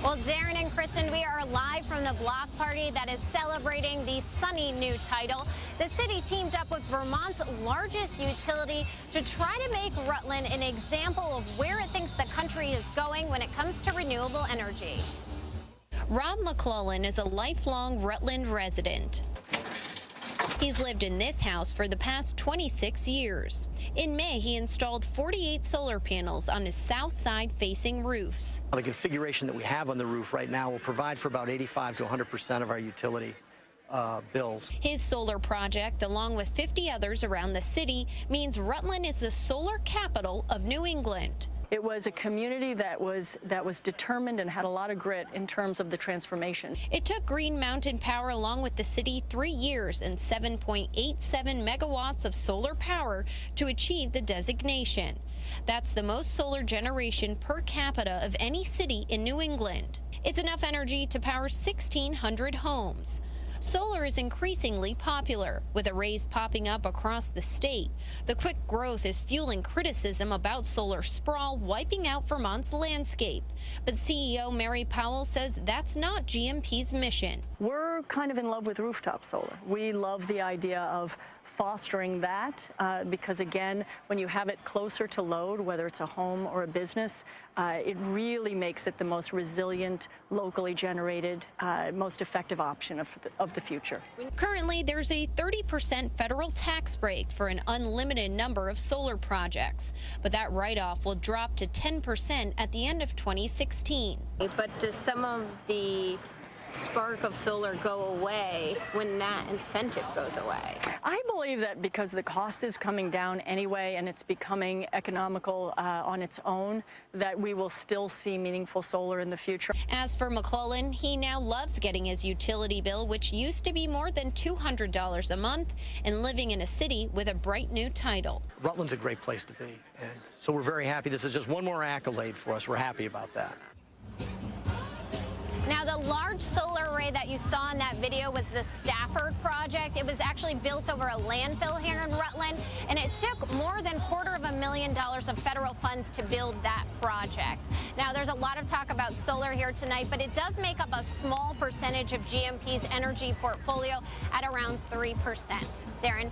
Well, Darren and Kristen, we are live from the block party that is celebrating the sunny new title. The city teamed up with Vermont's largest utility to try to make Rutland an example of where it thinks the country is going when it comes to renewable energy. Rob McClellan is a lifelong Rutland resident. He's lived in this house for the past 26 years. In May, he installed 48 solar panels on his south side facing roofs. The configuration that we have on the roof right now will provide for about 85 to 100% of our utility bills. His solar project, along with 50 others around the city, means Rutland is the solar capital of New England. It was a community that was determined and had a lot of grit in terms of the transformation. It took Green Mountain Power, along with the city, 3 years and 7.87 megawatts of solar power to achieve the designation. That's the most solar generation per capita of any city in New England. It's enough energy to power 1,600 homes. Solar is increasingly popular, with arrays popping up across the state. The quick growth is fueling criticism about solar sprawl wiping out Vermont's landscape. But CEO Mary Powell says that's not GMP's mission. We're kind of in love with rooftop solar. We love the idea of fostering that because, again, when you have it closer to load, whether it's a home or a business, it really makes it the most resilient, locally generated, most effective option of the future. Currently, there's a 30% federal tax break for an unlimited number of solar projects, but that write-off will drop to 10% at the end of 2016. But does some of the spark of solar go away when that incentive goes away? I believe that because the cost is coming down anyway and it's becoming economical on its own, that we will still see meaningful solar in the future. As for McClellan, he now loves getting his utility bill, which used to be more than $200 a month, and living in a city with a bright new title. Rutland's a great place to be, and so we're very happy. This is just one more accolade for us. We're happy about that. Now, the large solar array that you saw in that video was the Stafford project. It was actually built over a landfill here in Rutland, and it took more than $250,000 of federal funds to build that project. Now, there's a lot of talk about solar here tonight, but it does make up a small percentage of GMP's energy portfolio at around 3%. Darren?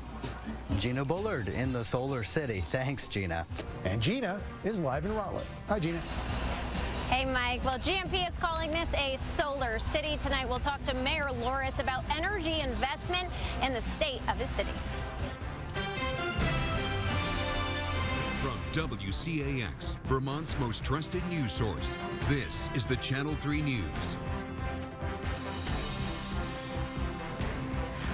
Gina Bullard in the Solar City. Thanks, Gina. And Gina is live in Rutland. Hi, Gina. Hey, Mike. Well, GMP is calling this a solar city. Tonight, we'll talk to Mayor Loris about energy investment and the state of his city. From WCAX, Vermont's most trusted news source, this is the Channel 3 News.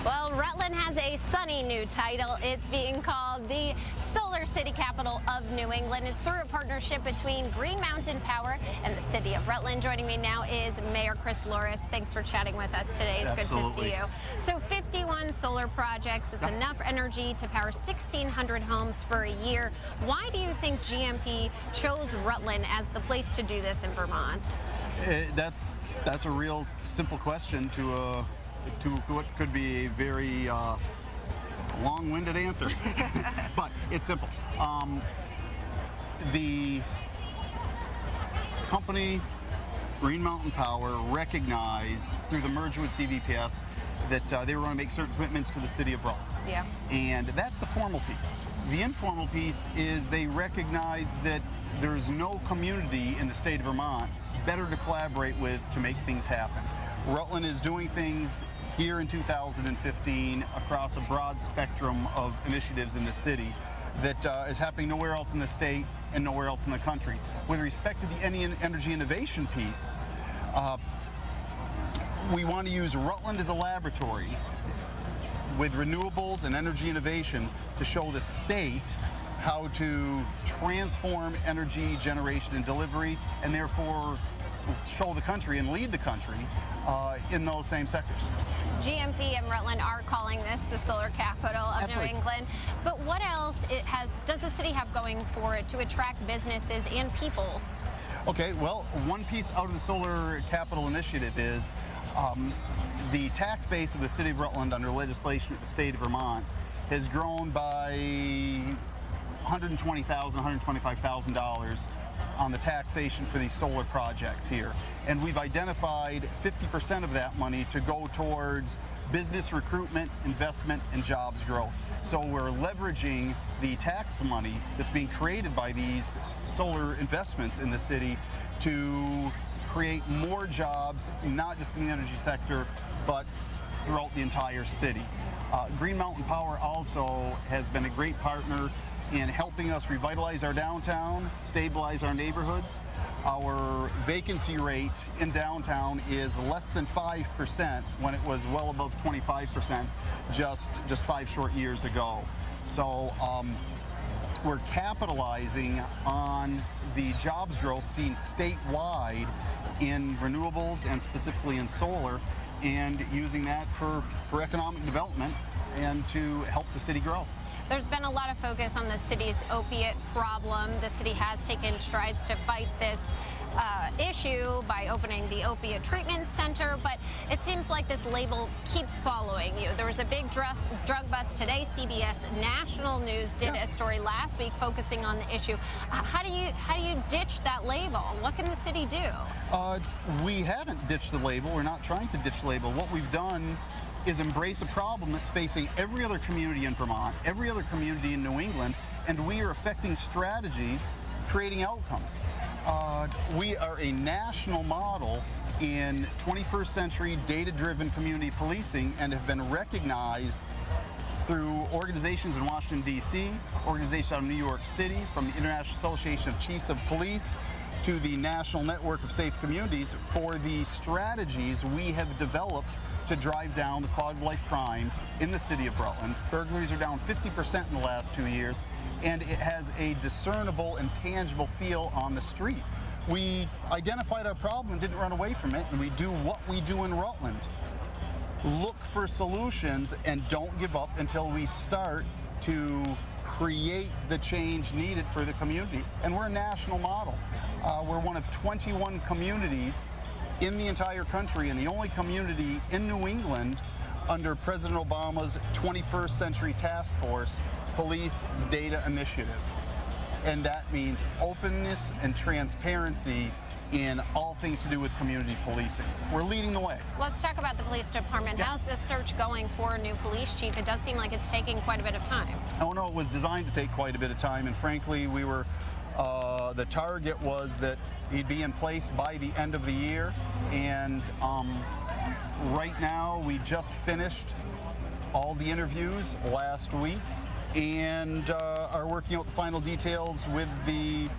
Well, Rutland has a sunny new title. It's being called the Solar City Capital of New England. It's through a partnership between Green Mountain Power and the city of Rutland. Joining me now is Mayor Chris Loris. Thanks for chatting with us today. It's Absolutely. good to see you. So 51 solar projects. It's enough energy to power 1,600 homes for a year. Why do you think GMP chose Rutland as the place to do this in Vermont? That's a real simple question to what could be a very long-winded answer, but it's simple. The company, Green Mountain Power, recognized through the merger with CVPS that they were going to make certain commitments to the city of Rutland. Yeah. And that's the formal piece. The informal piece is they recognize that there's no community in the state of Vermont better to collaborate with to make things happen. Rutland is doing things here in 2015 across a broad spectrum of initiatives in the city that is happening nowhere else in the state and nowhere else in the country. With respect to the energy innovation piece, we want to use Rutland as a laboratory with renewables and energy innovation to show the state how to transform energy generation and delivery, and therefore show the country and lead the country in those same sectors. GMP and Rutland are calling this the solar capital of Absolutely. New England. But what else does the city have going for it to attract businesses and people? Okay, well, one piece out of the Solar Capital Initiative is the tax base of the city of Rutland under legislation of the state of Vermont has grown by $120,000, $125,000 on the taxation for these solar projects here. And we've identified 50% of that money to go towards business recruitment, investment, and jobs growth. So we're leveraging the tax money that's being created by these solar investments in the city to create more jobs, not just in the energy sector, but throughout the entire city. Green Mountain Power also has been a great partner in helping us revitalize our downtown, stabilize our neighborhoods. Our vacancy rate in downtown is less than 5% when it was well above 25% just 5 short years ago. So we're capitalizing on the jobs growth seen statewide in renewables and specifically in solar, and using that for economic development and to help the city grow. There's been a lot of focus on the city's opiate problem. The city has taken strides to fight this issue by opening the opiate treatment center, but it seems like this label keeps following you. There was a big drug bust today. CBS National News did a story last week focusing on the issue. How do you ditch that label? What can the city do? We haven't ditched the label. We're not trying to ditch the label. What we've done is embrace a problem that's facing every other community in Vermont, every other community in New England, and we are affecting strategies, creating outcomes. We are a national model in 21st century data-driven community policing and have been recognized through organizations in Washington, D.C., organizations out of New York City, from the International Association of Chiefs of Police to the National Network of Safe Communities, for the strategies we have developed to drive down the quality of life crimes in the city of Rutland. Burglaries are down 50% in the last 2 years, and it has a discernible and tangible feel on the street. We identified our problem and didn't run away from it, and we do what we do in Rutland. Look for solutions and don't give up until we start to create the change needed for the community. And we're a national model. We're one of 21 communities in the entire country and the only community in New England under President Obama's 21st Century Task Force Police Data Initiative. And that means openness and transparency in all things to do with community policing. We're leading the way. Let's talk about the police department. How's this search going for a new police chief? It does seem like it's taking quite a bit of time. Oh no, it was designed to take quite a bit of time, and frankly, we were the target was that he'd be in place by the end of the year, and right now we just finished all the interviews last week and are working out the final details with the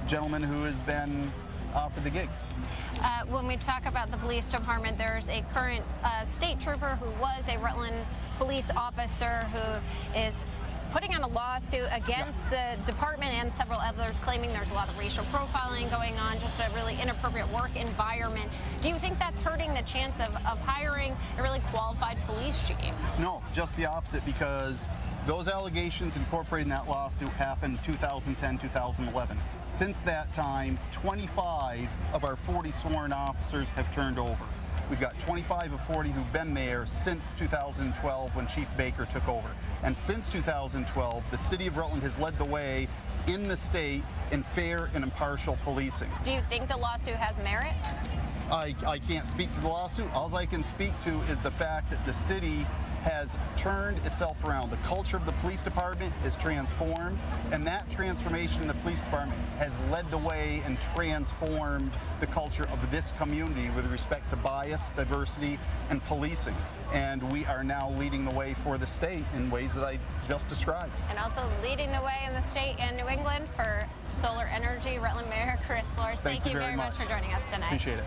gentleman who has been offered the gig. When we talk about the police department, there's a current state trooper who was a Rutland police officer who is putting on a lawsuit against the department and several others, claiming there's a lot of racial profiling going on, just a really inappropriate work environment. Do you think that's hurting the chance of hiring a really qualified police chief? No, just the opposite, because those allegations incorporated in that lawsuit happened 2010, 2011. Since that time, 25 of our 40 sworn officers have turned over. We've got 25 of 40 who've been there since 2012 when Chief Baker took over. And since 2012, the city of Rutland has led the way in the state in fair and impartial policing. Do you think the lawsuit has merit? I can't speak to the lawsuit. All I can speak to is the fact that the city has turned itself around. The culture of the police department is transformed, and that transformation in the police department has led the way and transformed the culture of this community with respect to bias, diversity, and policing. And we are now leading the way for the state in ways that I just described. And also leading the way in the state and New England for solar energy, Rutland Mayor Chris Lors. Thank you very much for joining us tonight. Appreciate it.